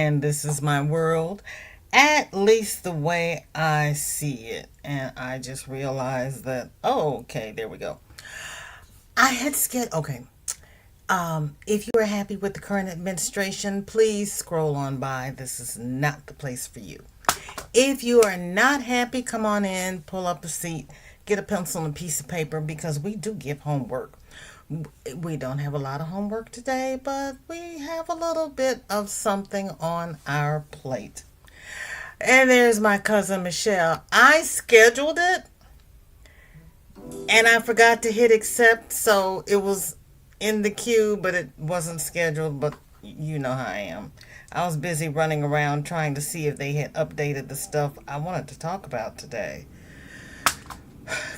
and this is my world, at least the way I see it. And I just realized that, oh, okay, there we go. I had scheduled, okay. If you are happy with the current administration, please scroll on by. This is not the place for you. If you are not happy, come on in, pull up a seat, get a pencil and a piece of paper because we do give homework. We don't have a lot of homework today, but we have a little bit of something on our plate. And there's my cousin Michelle. I scheduled it and I forgot to hit accept, so it was in the queue, but it wasn't scheduled. But you know how I am. I was busy running around trying to see if they had updated the stuff I wanted to talk about today.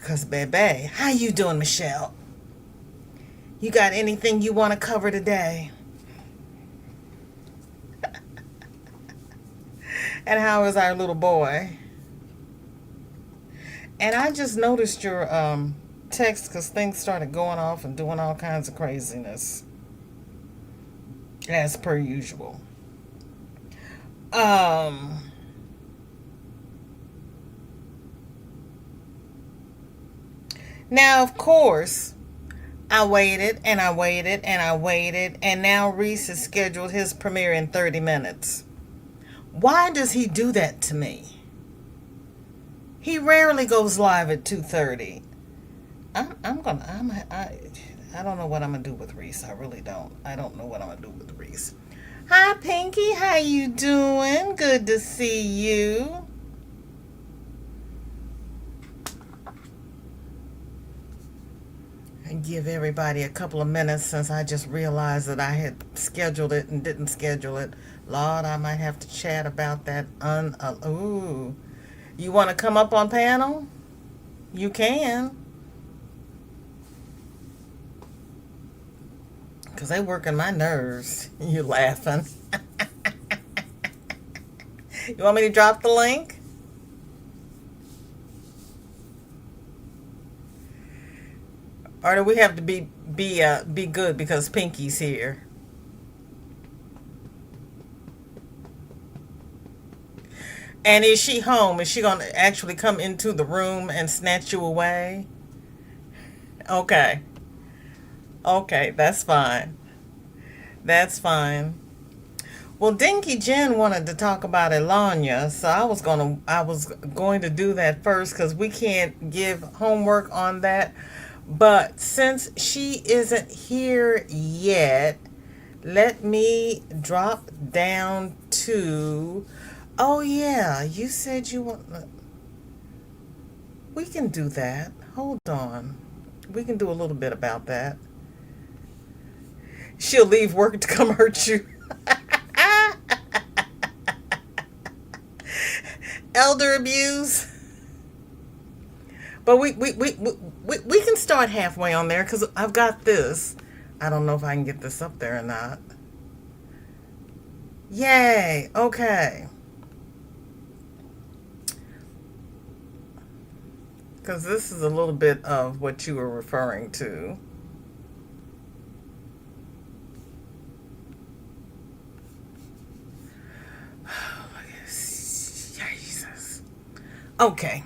Cause baby, how you doing, Michelle? You got anything you want to cover today? And how is our little boy? And I just noticed your text because things started going off and doing all kinds of craziness. As per usual. Now, of course, I waited and I waited and I waited, and now Reese has scheduled his premiere in 30 minutes. Why does he do that to me? He rarely goes live at 2:30. I don't know what I'm gonna do with Reese. I really don't. I don't know what I'm gonna do with Reese. Hi, Pinky. How you doing? Good to see you. And give everybody a couple of minutes since I just realized that I had scheduled it and didn't schedule it. Lord, I might have to chat about that. Ooh. You want to come up on panel? You can. Because they working my nerves. You laughing. You want me to drop the link? Or do we have to be good because Pinky's here? And is she home? Is she going to actually come into the room and snatch you away? Okay. Okay, that's fine. That's fine. Well, Dinky Jen wanted to talk about Elanya, so I was going to do that first because we can't give homework on that. But since she isn't here yet, let me drop down to... Oh, yeah, you said you want... We can do that. Hold on. We can do a little bit about that. She'll leave work to come hurt you. Elder abuse. But we can start halfway on there because I've got this. I don't know if I can get this up there or not. Yay. Okay. Because this is a little bit of what you were referring to. Jesus. Okay.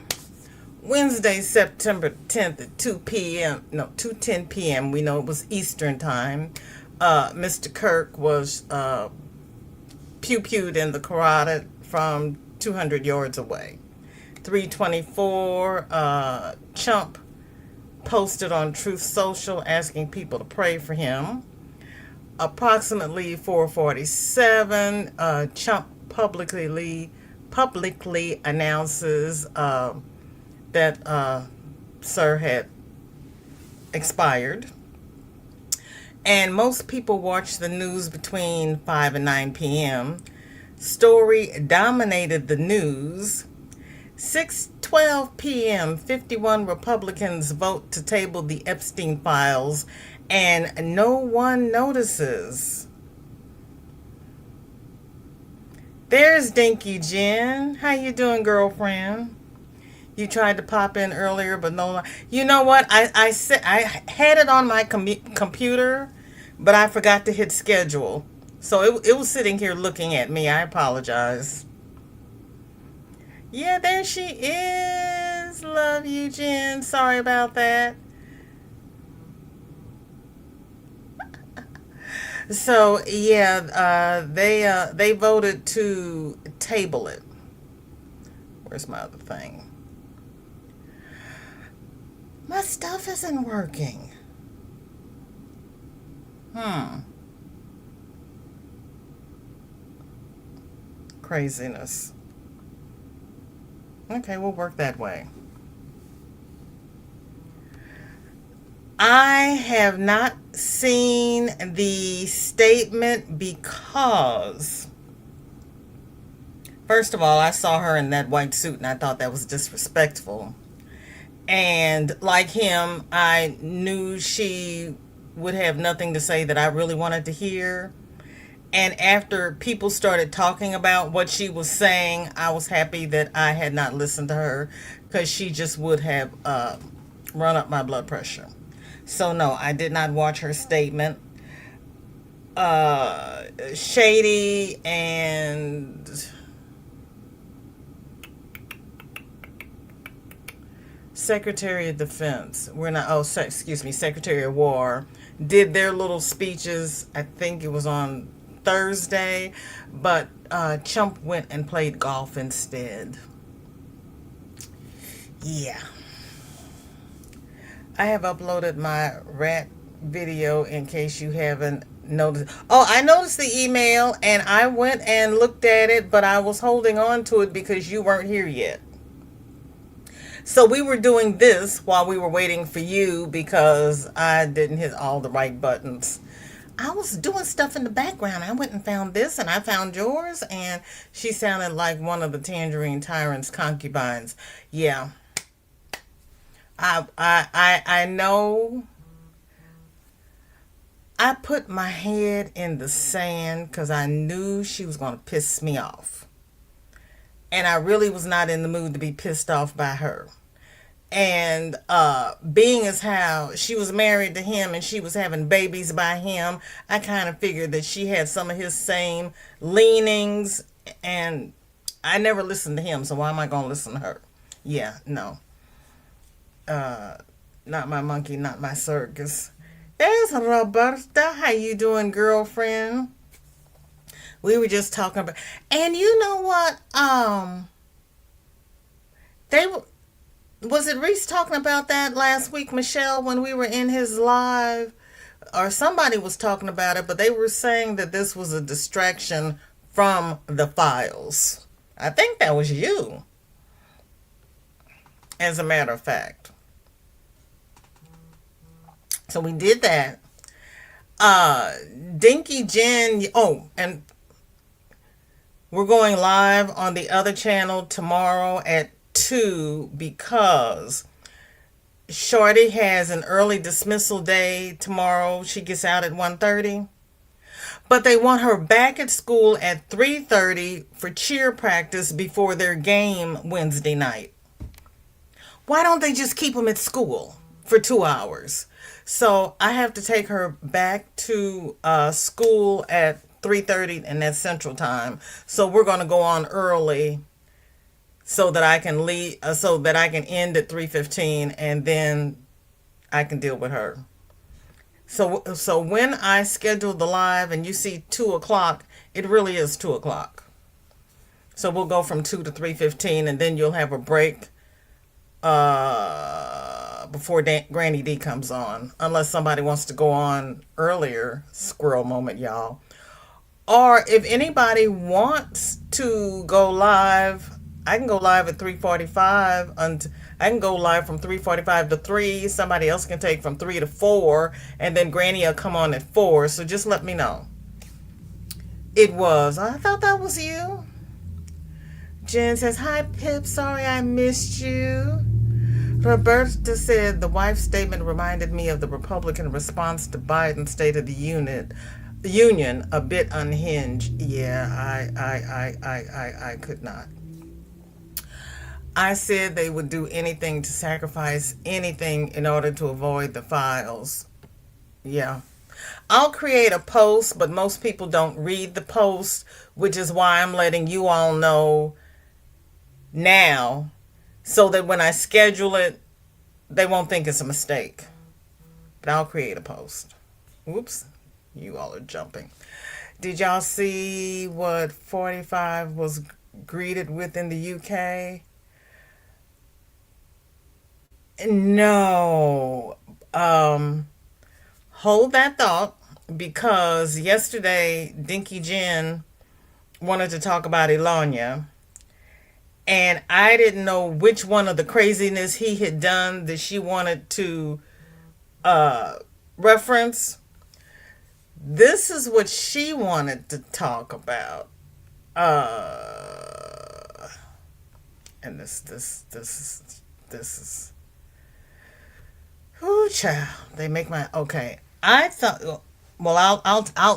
Wednesday, September 10th at 2 p.m. No, 2:10 p.m. We know it was Eastern time. Mr. Kirk was pew-pewed in the carotid from 200 yards away. 324, Chump posted on Truth Social asking people to pray for him. Approximately 4:47, Chump publicly announces that Sir had expired. And most people watch the news between 5 and 9 p.m. Story dominated the news. 6:12 p.m., 51 Republicans vote to table the Epstein files, and no one notices. There's Dinky Jen. How you doing, girlfriend? You tried to pop in earlier, but no. You know what? I said I had it on my computer, but I forgot to hit schedule. So it was sitting here looking at me. I apologize. Yeah, there she is. Love you, Jen. Sorry about that. So yeah, they voted to table it. Where's my other thing? My stuff isn't working. Hmm. Craziness. Okay, we'll work that way. I have not seen the statement because, first of all, I saw her in that white suit and I thought that was disrespectful. And like him, I knew she would have nothing to say that I really wanted to hear. And after people started talking about what she was saying, I was happy that I had not listened to her because she just would have run up my blood pressure. So, no, I did not watch her statement. Shady and Secretary of Defense, we're not, oh, excuse me, Secretary of War, did their little speeches. I think it was on Thursday, but Chump went and played golf instead. Yeah. I have uploaded my rat video in case you haven't noticed. Oh, I noticed the email and I went and looked at it, but I was holding on to it because you weren't here yet. So we were doing this while we were waiting for you because I didn't hit all the right buttons. I was doing stuff in the background. I went and found this and I found yours, and she sounded like one of the Tangerine Tyrant's concubines. Yeah. I know I put my head in the sand because I knew she was going to piss me off. And I really was not in the mood to be pissed off by her. And being as how she was married to him and she was having babies by him, I kind of figured that she had some of his same leanings. And I never listened to him, so why am I going to listen to her? Yeah, no. Not my monkey, not my circus. There's Roberta. How you doing, girlfriend? We were just talking about, and you know what? They was it Reese talking about that last week, Michelle, when we were in his live, or somebody was talking about it, but they were saying that this was a distraction from the files. I think that was you, as a matter of fact. So we did that. Dinky Jen. Oh, and we're going live on the other channel tomorrow at 2 because Shorty has an early dismissal day tomorrow. She gets out at 1:30. But they want her back at school at 3:30 for cheer practice before their game Wednesday night. Why don't they just keep them at school for 2 hours? So I have to take her back to school at 3:30, and that's Central Time. So we're going to go on early so that I can leave, so that I can end at 3:15, and then I can deal with her. So when I schedule the live and you see 2 o'clock, it really is 2 o'clock. So we'll go from 2 to 3:15, and then you'll have a break before Granny D comes on, unless somebody wants to go on earlier. Squirrel moment, y'all. Or if anybody wants to go live, I can go live at 3:45. I can go live from 3:45 to 3. Somebody else can take from 3 to 4, and then Granny will come on at 4. So just let me know. It was. I thought that was you. Jen says, "Hi, Pip. Sorry I missed you." Roberta said, "The wife's statement reminded me of the Republican response to Biden's State of the Union, a bit unhinged." Yeah, I could not. I said they would do anything to sacrifice anything in order to avoid the files. Yeah. I'll create a post, but most people don't read the post, which is why I'm letting you all know now so that when I schedule it, they won't think it's a mistake. But I'll create a post. Whoops, you all are jumping. Did y'all see what 45 was greeted with in the UK? No. Hold that thought because yesterday Dinky Jen wanted to talk about Ilanya, and I didn't know which one of the craziness he had done that she wanted to uh, reference. This is what she wanted to talk about. And this is whoo child. They make my okay. I thought well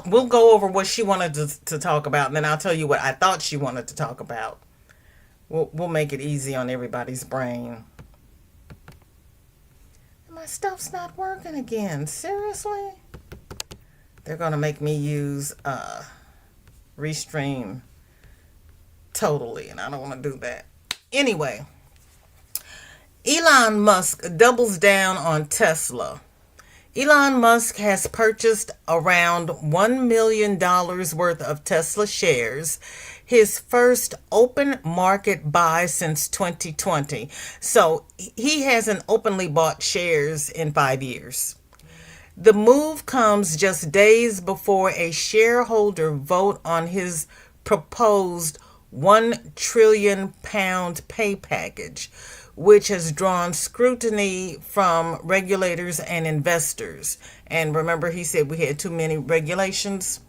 we'll go over what she wanted to talk about and then I'll tell you what I thought she wanted to talk about. We'll make it easy on everybody's brain. My stuff's not working again. Seriously? They're gonna make me use Restream totally, and I don't want to do that. Anyway, Elon Musk doubles down on Tesla. Elon Musk has purchased around $1 million worth of Tesla shares, his first open market buy since 2020. So he hasn't openly bought shares in 5 years. The move comes just days before a shareholder vote on his proposed £1 trillion pay package, which has drawn scrutiny from regulators and investors. And remember, he said we had too many regulations.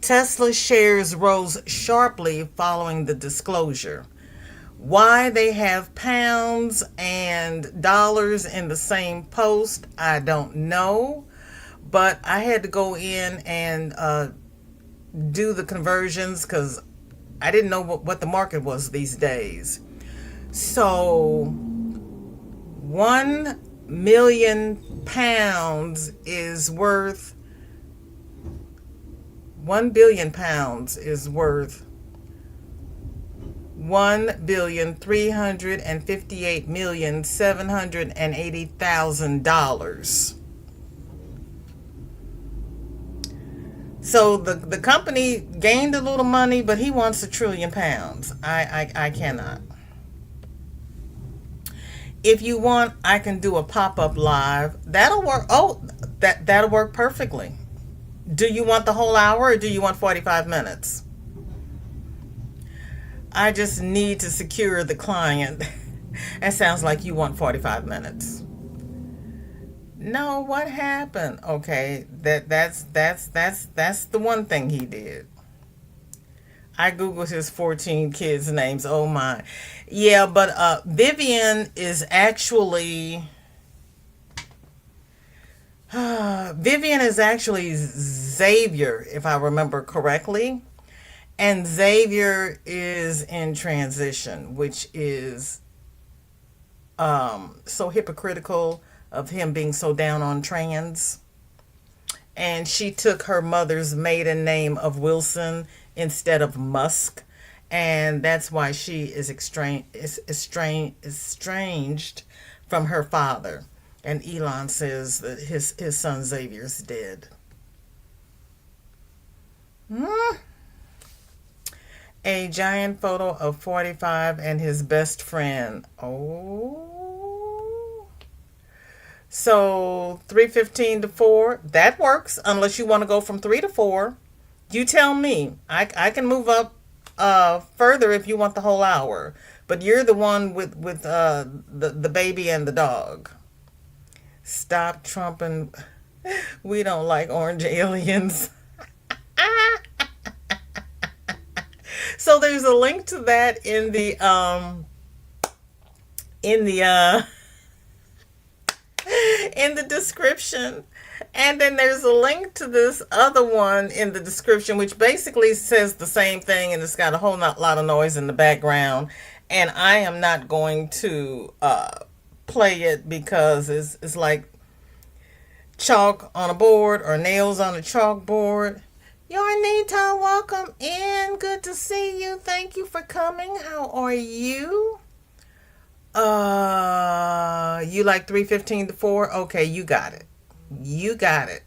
Tesla shares rose sharply following the disclosure. Why they have pounds and dollars in the same post, I don't know. But I had to go in and do the conversions because I didn't know what the market was these days. So 1 million pounds is worth 1 billion pounds is worth $1,358,780,000. So the company gained a little money, but he wants £1 trillion. I cannot. If you want, I can do a pop-up live. That'll work. Oh, that'll work perfectly. Do you want the whole hour or do you want 45 minutes? I just need to secure the client. That sounds like you want 45 minutes. No, what happened? Okay, that's the one thing he did. I googled his 14 kids' names. Oh my. Yeah, but Vivian is actually Xavier, if I remember correctly. And Xavier is in transition, which is so hypocritical of him being so down on trans. And she took her mother's maiden name of Wilson instead of Musk. And that's why she is estranged from her father. And Elon says that his son Xavier's dead. A giant photo of 45 and his best friend. Oh. So 3:15 to 4, that works unless you want to go from 3 to 4. You tell me. I can move up further if you want the whole hour. But you're the one with the baby and the dog. Stop trumping. We don't like orange aliens. So there's a link to that in the in the description. And then there's a link to this other one in the description, which basically says the same thing, and it's got a whole lot of noise in the background. And I am not going to play it because it's like chalk on a board or nails on a chalkboard. Yornita, welcome in. Good to see you. Thank you for coming. How are you? You like 3:15 to 4? Okay, you got it. You got it.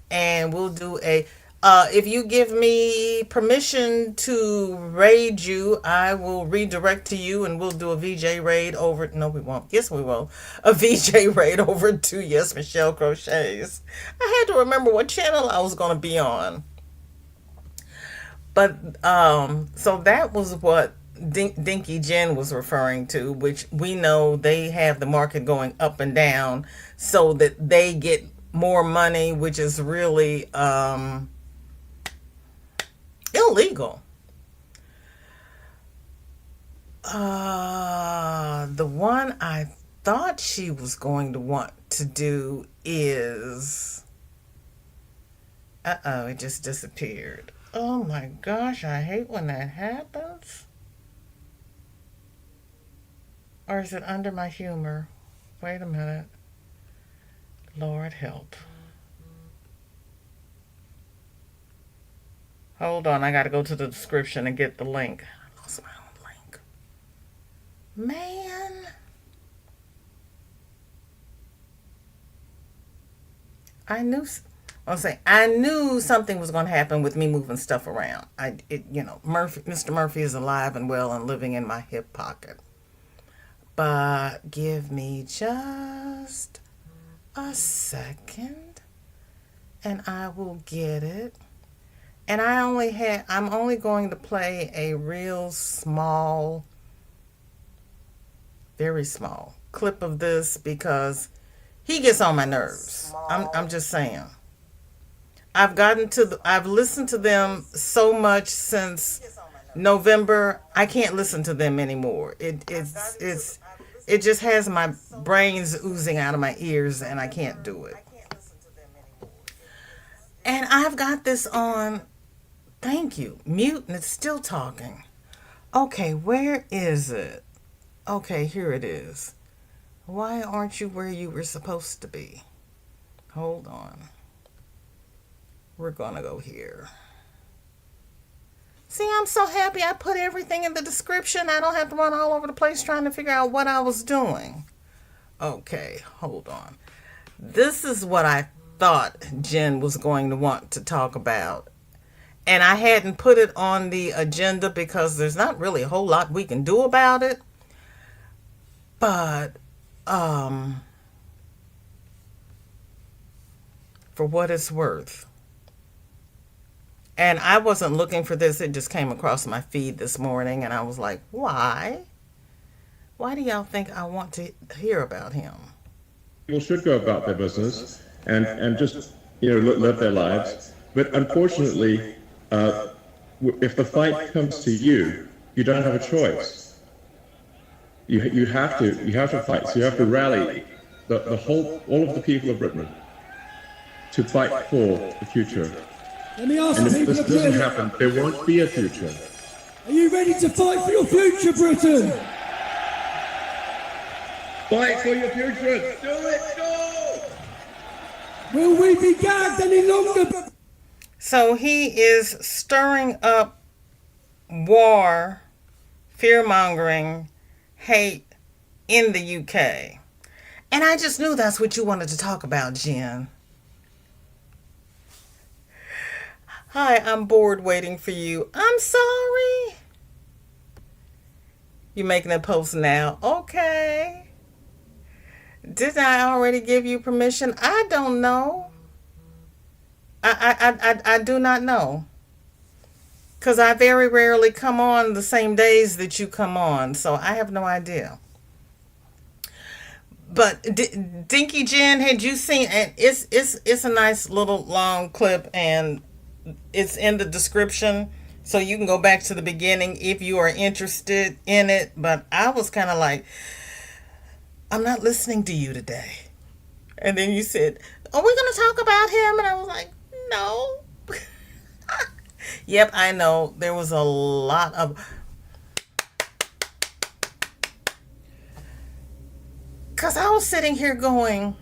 And we'll do a if you give me permission to raid you, I will redirect to you and we'll do a VJ raid over. No, we won't. Yes, we will. A VJ raid over to Yes Michelle Crochets. I had to remember what channel I was going to be on. But so that was what Dinky Jen was referring to, which we know they have the market going up and down so that they get more money, which is really illegal. The one I thought she was going to want to do is it just disappeared. Oh my gosh, I hate when that happens. Or is it under my humor? Wait a minute. Lord help. Hold on, I gotta go to the description and get the link. I lost my own link. Man. I knew something was going to happen with me moving stuff around. Mr. Murphy is alive and well and living in my hip pocket. But give me just a second and I will get it. And I'm only going to play a real small, very small clip of this because he gets on my nerves. I'm just saying. I've listened to them so much since November. I can't listen to them anymore. It just has my brains oozing out of my ears and I can't do it. And I've got this on, thank you, mute, and it's still talking. Okay, where is it? Okay, here it is. Why aren't you where you were supposed to be? Hold on. We're gonna go here. See, I'm so happy I put everything in the description. I don't have to run all over the place trying to figure out what I was doing. Okay, hold on. This is what I thought Jen was going to want to talk about. And I hadn't put it on the agenda because there's not really a whole lot we can do about it. But, for what it's worth. And I wasn't looking for this. It just came across my feed this morning. And I was like, why? Why do y'all think I want to hear about him? People should go about their business and just, live their lives. But unfortunately, if the fight comes to you, you don't have a choice. You have to fight. So you have to rally all of the people of Britain to fight for the future. Let me ask and if this doesn't happen, there won't be a future. Are you ready to fight for your future, Britain? Fight for your future! Do it! Go! Will we be gagged any longer? So he is stirring up war, fear-mongering, hate in the UK. And I just knew that's what you wanted to talk about, Jen. Hi, I'm bored waiting for you. I'm sorry. You making a post now? Okay. Didn't I already give you permission? I don't know. I do not know. Because I very rarely come on the same days that you come on. So I have no idea. But Dinky Jen, had you seen it? It's a nice little long clip and it's in the description. So you can go back to the beginning if you are interested in it. But I was kind of like, I'm not listening to you today. And then you said, are we going to talk about him? And I was like, no. Yep, I know. There was a lot of... Because I was sitting here going,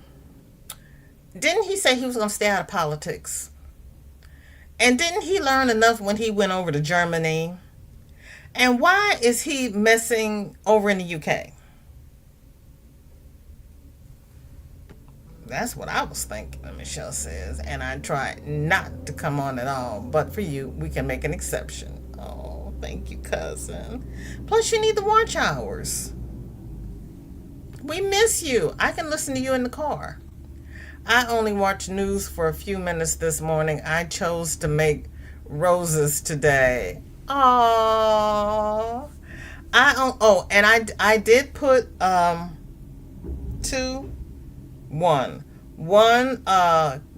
didn't he say he was going to stay out of politics? And didn't he learn enough when he went over to Germany? And why is he messing over in the UK? That's what I was thinking, Michelle says. And I tried not to come on at all. But for you, we can make an exception. Oh, thank you, cousin. Plus, you need the watch hours. We miss you. I can listen to you in the car. I only watched news for a few minutes this morning. I chose to make roses today. Oh, and I did put one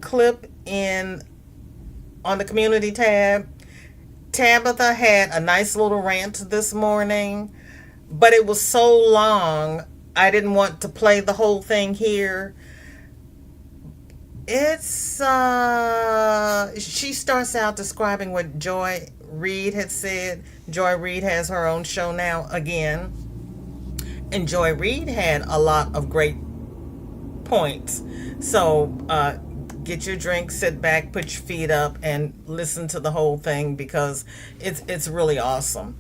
clip in on the community tab. Tabitha had a nice little rant this morning, but it was so long I didn't want to play the whole thing here. It's she starts out describing what Joy Reid had said. Joy Reid has her own show now again, and Joy Reid had a lot of great points. So get your drink, sit back, put your feet up, and listen to the whole thing because it's really awesome.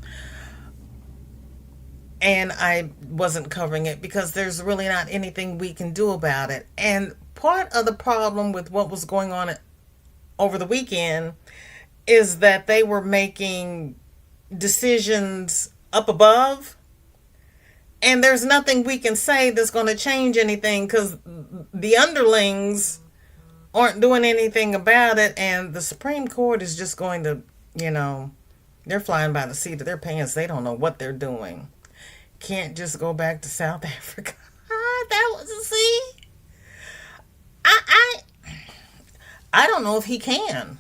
And I wasn't covering it because there's really not anything we can do about it. And part of the problem with what was going on over the weekend is that they were making decisions up above, and there's nothing we can say that's going to change anything because the underlings aren't doing anything about it, and the Supreme Court is just going to, they're flying by the seat of their pants. They don't know what they're doing. Can't just go back to South Africa. That was, see, I don't know if he can.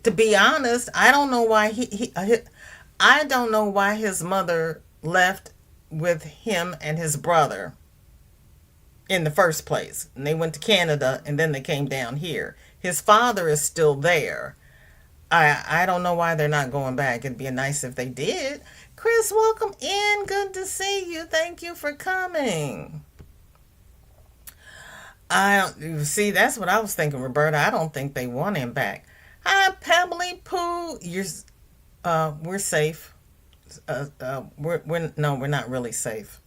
To be honest, I don't know why I don't know why his mother left with him and his brother in the first place. And they went to Canada and then they came down here. His father is still there. I don't know why they're not going back. It'd be nice if they did. Chris, welcome in. Good to see you. Thank you for coming. See, that's what I was thinking, Roberta. I don't think they want him back. Hi, Pebbly Poo. We're safe. We're not really safe.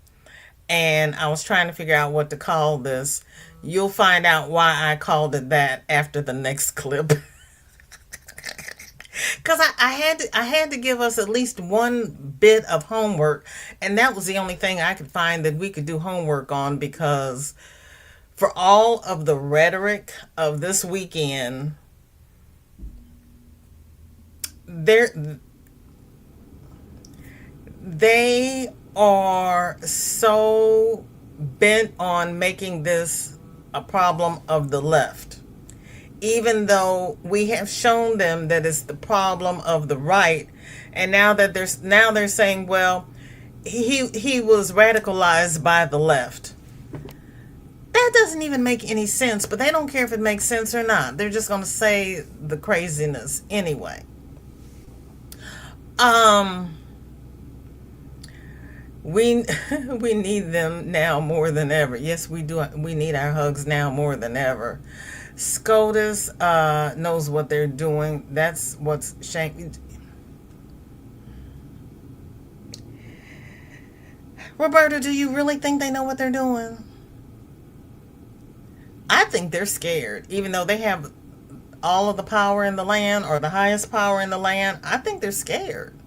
And I was trying to figure out what to call this. You'll find out why I called it that after the next clip. Because I had to give us at least one bit of homework, and that was the only thing I could find that we could do homework on, because for all of the rhetoric of this weekend, they are so bent on making this a problem of the left, even though we have shown them that it's the problem of the right. And now they're saying, well, he was radicalized by the left. That doesn't even make any sense, but they don't care if it makes sense or not. They're just going to say the craziness anyway. We need them now more than ever. Yes, we do. We need our hugs now more than ever. SCOTUS knows what they're doing. That's what's shameful. Roberta, do you really think they know what they're doing? I think they're scared, even though they have all of the power in the land, or the highest power in the land. I think they're scared.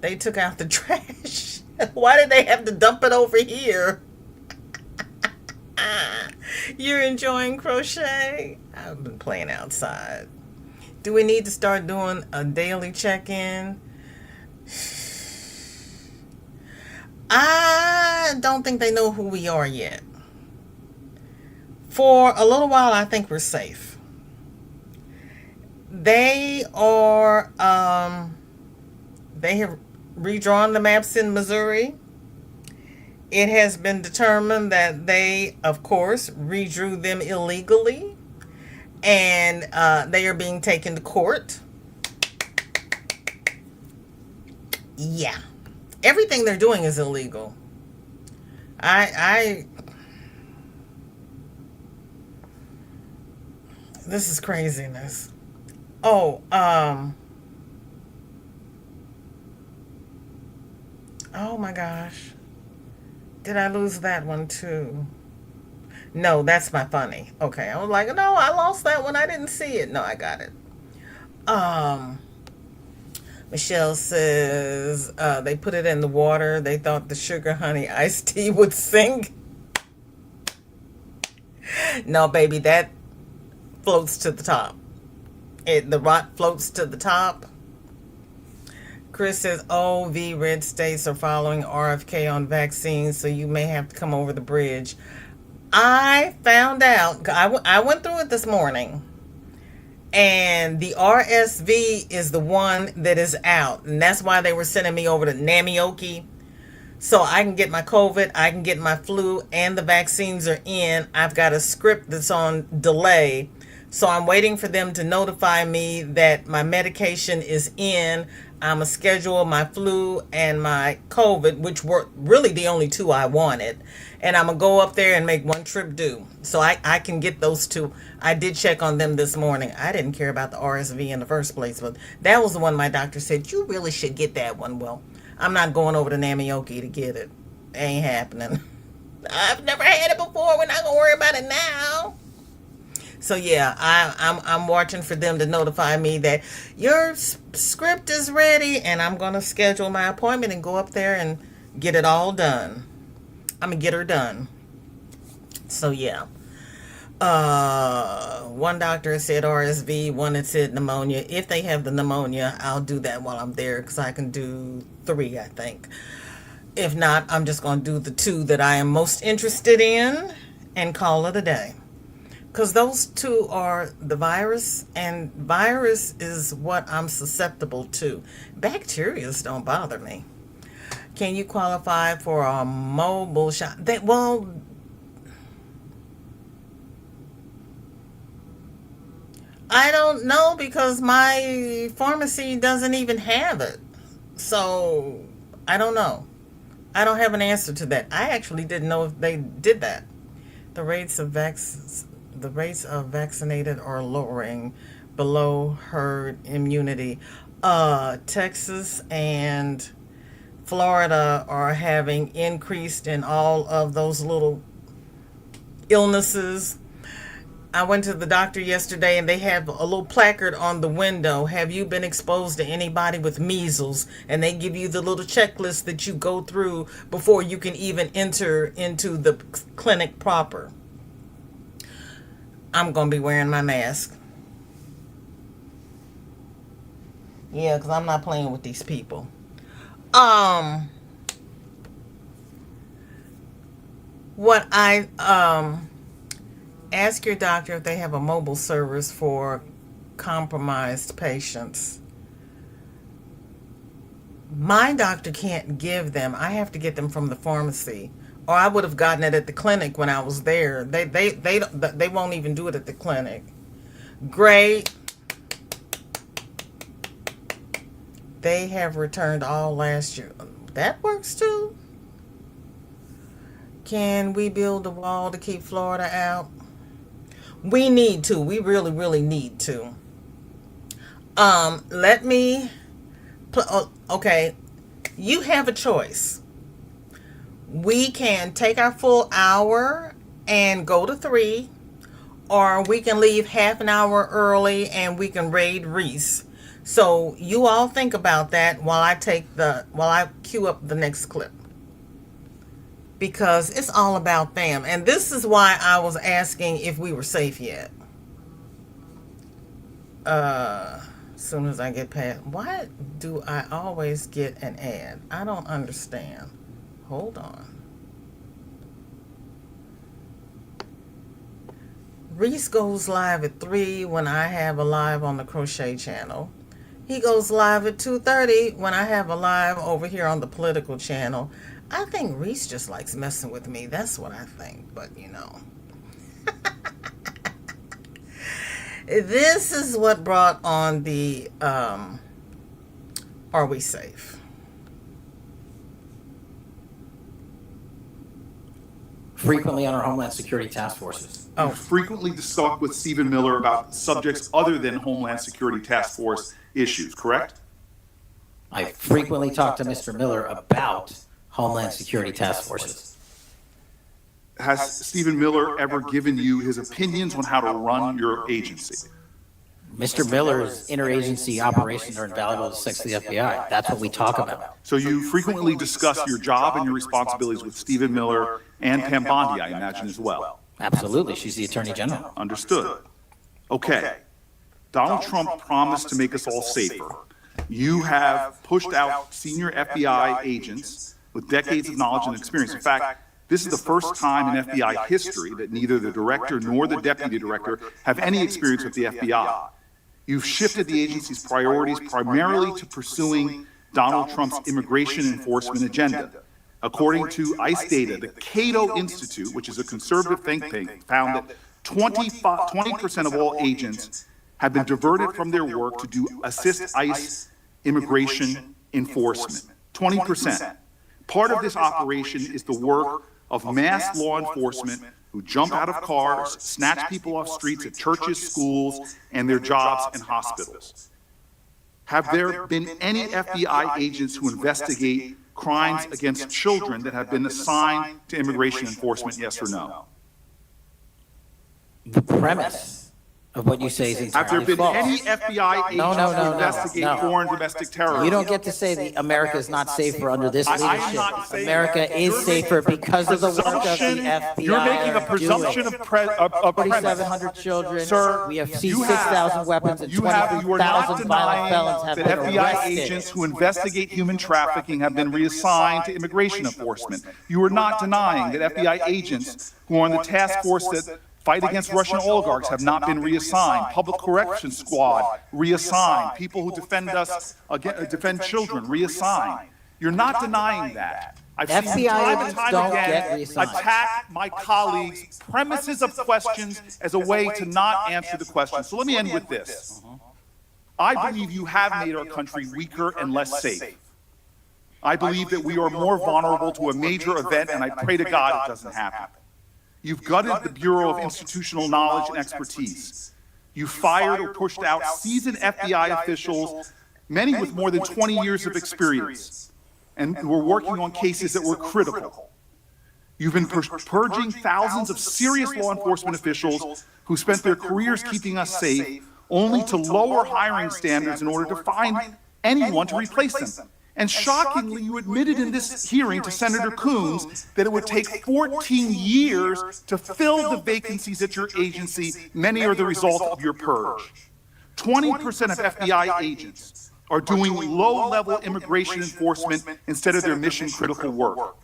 They took out the trash. Why did they have to dump it over here? You're enjoying crochet? I've been playing outside. Do we need to start doing a daily check-in? I don't think they know who we are yet. For a little while, I think we're safe. They have redrawn the maps in Missouri. It has been determined that they, of course, redrew them illegally, and they are being taken to court. Yeah. Everything they're doing is illegal. This is craziness. Oh, oh my gosh. Did I lose that one too? No, that's my funny. Okay, I was like, no, I lost that one. I didn't see it. No, I got it. Um, Michelle says they put it in the water. They thought the sugar honey iced tea would sink. No, baby, that floats to the top. The rock floats to the top. Chris says, oh, the red states are following RFK on vaccines, so you may have to come over the bridge. I found out, I went through it this morning, and the RSV is the one that is out. And that's why they were sending me over to Namioki. So I can get my COVID, I can get my flu, and the vaccines are in. I've got a script that's on delay. So I'm waiting for them to notify me that my medication is in. I'm going to schedule my flu and my COVID, which were really the only two I wanted. And I'm going to go up there and make one trip due. So I can get those two. I did check on them this morning. I didn't care about the RSV in the first place, but that was the one my doctor said, you really should get that one. Well, I'm not going over to Namioki to get it. It ain't happening. I've never had it before. We're not going to worry about it now. So yeah, I'm watching for them to notify me that your script is ready, and I'm going to schedule my appointment and go up there and get it all done. I'm going to get her done. So yeah. One doctor said RSV, one that said pneumonia. If they have the pneumonia, I'll do that while I'm there, because I can do 3, I think. If not, I'm just going to do the 2 that I am most interested in and call it a day. Because those 2 are the virus, and virus is what I'm susceptible to. Bacterias don't bother me. Can you qualify for a mobile shot? Well, I don't know, because my pharmacy doesn't even have it. So I don't know. I don't have an answer to that. I actually didn't know if they did that. The rates of vaccinated are lowering below herd immunity. Texas and Florida are having increased in all of those little illnesses. I went to the doctor yesterday, and they have a little placard on the window. Have you been exposed to anybody with measles? And they give you the little checklist that you go through before you can even enter into the clinic proper. I'm going to be wearing my mask. Yeah, because I'm not playing with these people. What I ask your doctor if they have a mobile service for compromised patients. My doctor can't give them. I have to get them from the pharmacy, or I would have gotten it at the clinic when I was there. They won't even do it at the clinic. Great. They have returned all last year. That works too. Can we build a wall to keep Florida out? We need to. We really, really need to. Let me. Okay. You have a choice. We can take our full hour and go to 3, or we can leave half an hour early and we can raid Reese. So you all think about that while I cue up the next clip, because it's all about them. And this is why I was asking if we were safe yet. As soon as I get past, why do I always get an ad? I don't understand. Hold on. Reese goes live at 3 when I have a live on the crochet channel. He goes live at 2:30 when I have a live over here on the political channel. I think Reese just likes messing with me. That's what I think. But, you know. This is what brought on the Are We Safe? Frequently on our Homeland Security task forces. You frequently talk with Stephen Miller about subjects other than Homeland Security Task Force issues, correct? I frequently talk to Mr. Miller about Homeland Security task forces. Has Stephen Miller ever given you his opinions on how to run your agency? Mr. Miller's interagency operations are invaluable to the FBI. That's what we talk about. So you frequently discuss your job and your responsibilities with Stephen Miller and Pam Bondi, I imagine, as well. Absolutely. She's the Attorney General. Understood. Okay. Donald Trump promised to make us all safer. You have pushed out senior FBI agents with decades of knowledge and experience. In fact, this is the first time in FBI history that neither the director nor the deputy director have any experience with the FBI. You've shifted the agency's priorities primarily to pursuing Donald Trump's immigration enforcement agenda. According to ICE data, the Cato Institute, which is a conservative think tank, found that 20% of all agents have been diverted from their work to assist ICE immigration enforcement. 20%. Part of this operation is the work of mass law enforcement who jump out of cars, snatch people off streets at churches, schools, and their jobs and hospitals. Have there been any FBI agents who investigate crimes against children that have been assigned to immigration enforcement, yes or no? The premise of what you say is entirely Have there been false. any FBI agents who investigate foreign domestic terrorism? You don't get to say that America is not safer under this I'm leadership. not saying America that. is You're safer making because of the work of the presumption- FBI. You're making a presumption of premise. 4,700 children. Sir, we have you seen 6,000 weapons and you are not 23,000 violent denying felons have that been FBI arrested. agents who investigate human trafficking have been reassigned to immigration enforcement. You are not denying that FBI agents who are on the task force that fight against Russian oligarchs have not been reassigned. Public Corrections Squad reassigned. People who defend us, defend children reassigned. You're not denying that. I've seen you FBI time and agents time don't again get reassigned. attack my colleagues' premises of questions as a way to not answer the question. So let me end with this. I believe you have made our country weaker and less safe. I believe that we are more vulnerable to a major event, and I pray to God it doesn't happen. You've gutted the Bureau of Institutional Knowledge and Expertise. You fired or pushed out seasoned FBI officials, many with more than 20 years of experience, and who were working on cases that were critical. You've been purging thousands of serious law enforcement officials who spent their careers keeping us safe, only to lower hiring standards in order to find anyone to replace them. And shockingly, you admitted in this hearing to Senator Coons that it would take 14 years to fill the vacancies at your agency. Many are the result of your purge. 20% of FBI agents are doing low-level immigration enforcement instead of their mission-critical work.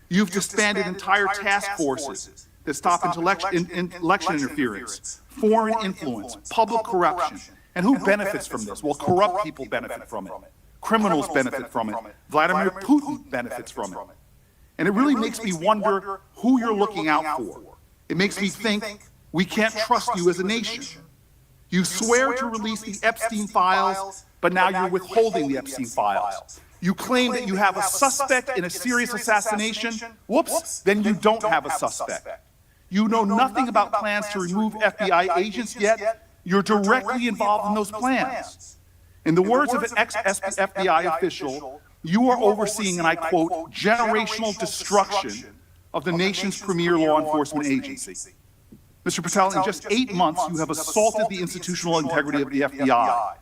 You've disbanded entire task forces that stop election interference, foreign influence, public corruption. And who benefits from this? Well, corrupt people benefit from it. Criminals benefit from it. Vladimir Putin benefits from it. And it really makes me wonder who you're looking out for. It makes me think we can't trust you as a nation. You swear to release the Epstein files, but now you're withholding the Epstein files. You claim that you have a suspect in a serious assassination. Whoops, then you don't have a suspect. You know nothing about plans to remove FBI agents, yet you're directly involved in those plans. In the words of an ex-FBI official, you are overseeing, and I quote, generational destruction of the nation's premier law enforcement agency. Mr. Patel, in just 8 months, you have assaulted the institutional integrity of the FBI.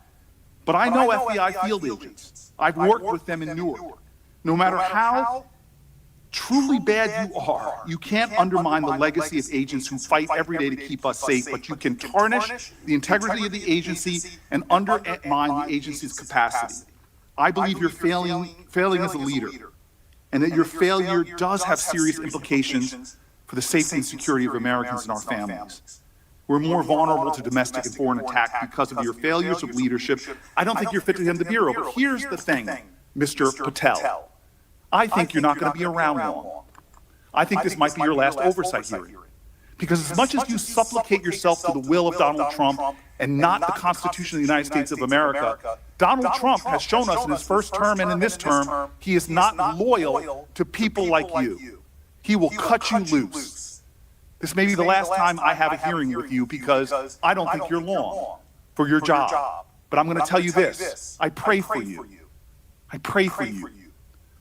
But I know FBI field agents. I've worked with them in Newark. No matter how truly bad you are, you can't undermine the legacy of agents who fight every day to keep us safe, but you can tarnish the integrity of the agency and undermine the agency's capacity. I believe you're failing as a leader, and that your failure does have serious implications for the safety and security of Americans and our families. We're more vulnerable to domestic and foreign attack because of your failures of leadership. I don't think you're fit to head the Bureau, but here's the thing, Mr. Patel. I think you're not going to be around long. I think this might be your last oversight hearing. Because as much as you supplicate yourself to the will of Donald Trump and not the Constitution of the United States of America, Donald Trump has shown us in his first term and in this term, he is not loyal to people like you. He will cut you loose. This may be the last time I have a hearing with you because I don't think you're long for your job. But I'm going to tell you this. I pray for you. I pray for you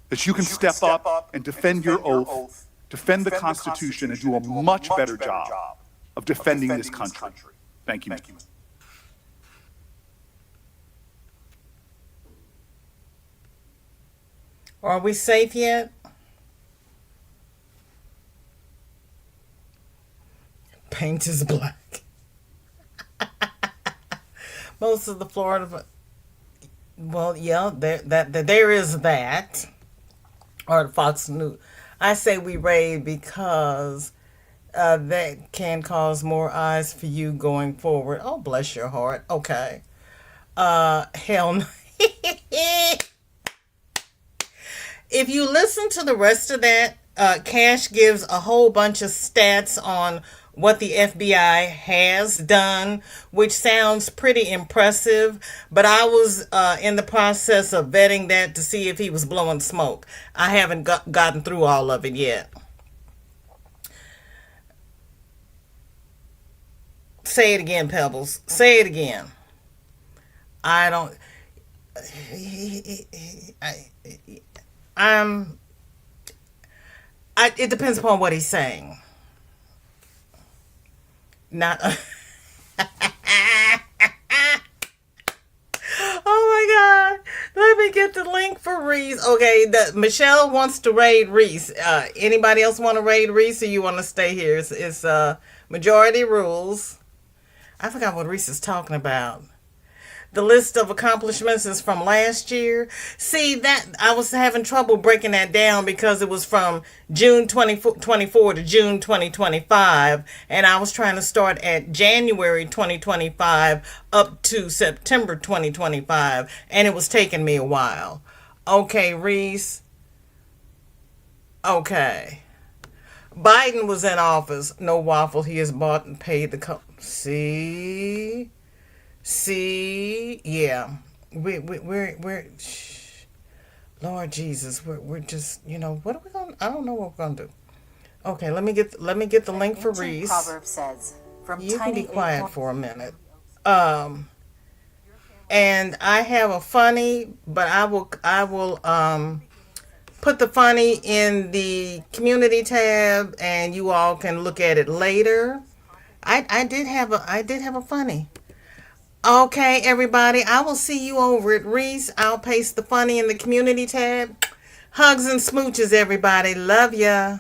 that you can step up and defend your oath, defend the Constitution, and do a much better job of defending this country. Thank you. Are we safe yet? Paint is black. Most of the Florida, well, yeah, there is that. Or the Fox News. I say we raid because that can cause more eyes for you going forward. Oh, bless your heart. Okay. Hell no. If you listen to the rest of that, Kash gives a whole bunch of stats on what the FBI has done, which sounds pretty impressive. But I was in the process of vetting that to see if he was blowing smoke. I haven't gotten through all of it yet. Say it again, Pebbles. Say it again. I don't... it depends upon what he's saying. Not. Oh my God! Let me get the link for Reese. Okay, Michelle wants to raid Reese. Anybody else want to raid Reese, or you want to stay here? It's majority rules. I forgot what Reese is talking about. The list of accomplishments is from last year. See, that I was having trouble breaking that down because it was from June 2024 to June 2025. And I was trying to start at January 2025 up to September 2025. And it was taking me a while. Okay, Reese. Okay. Biden was in office. No waffle. He has bought and paid the... See, yeah, we're Lord Jesus, we're just, what are we gonna? I don't know what we're gonna do. Okay, let me get the link for Reese. Proverb says, you can be quiet for a minute. And I have a funny, but I will put the funny in the community tab, and you all can look at it later. I did have a funny. Okay, everybody, I will see you over at Reese. I'll paste the funny in the community tab. Hugs and smooches, everybody. Love ya.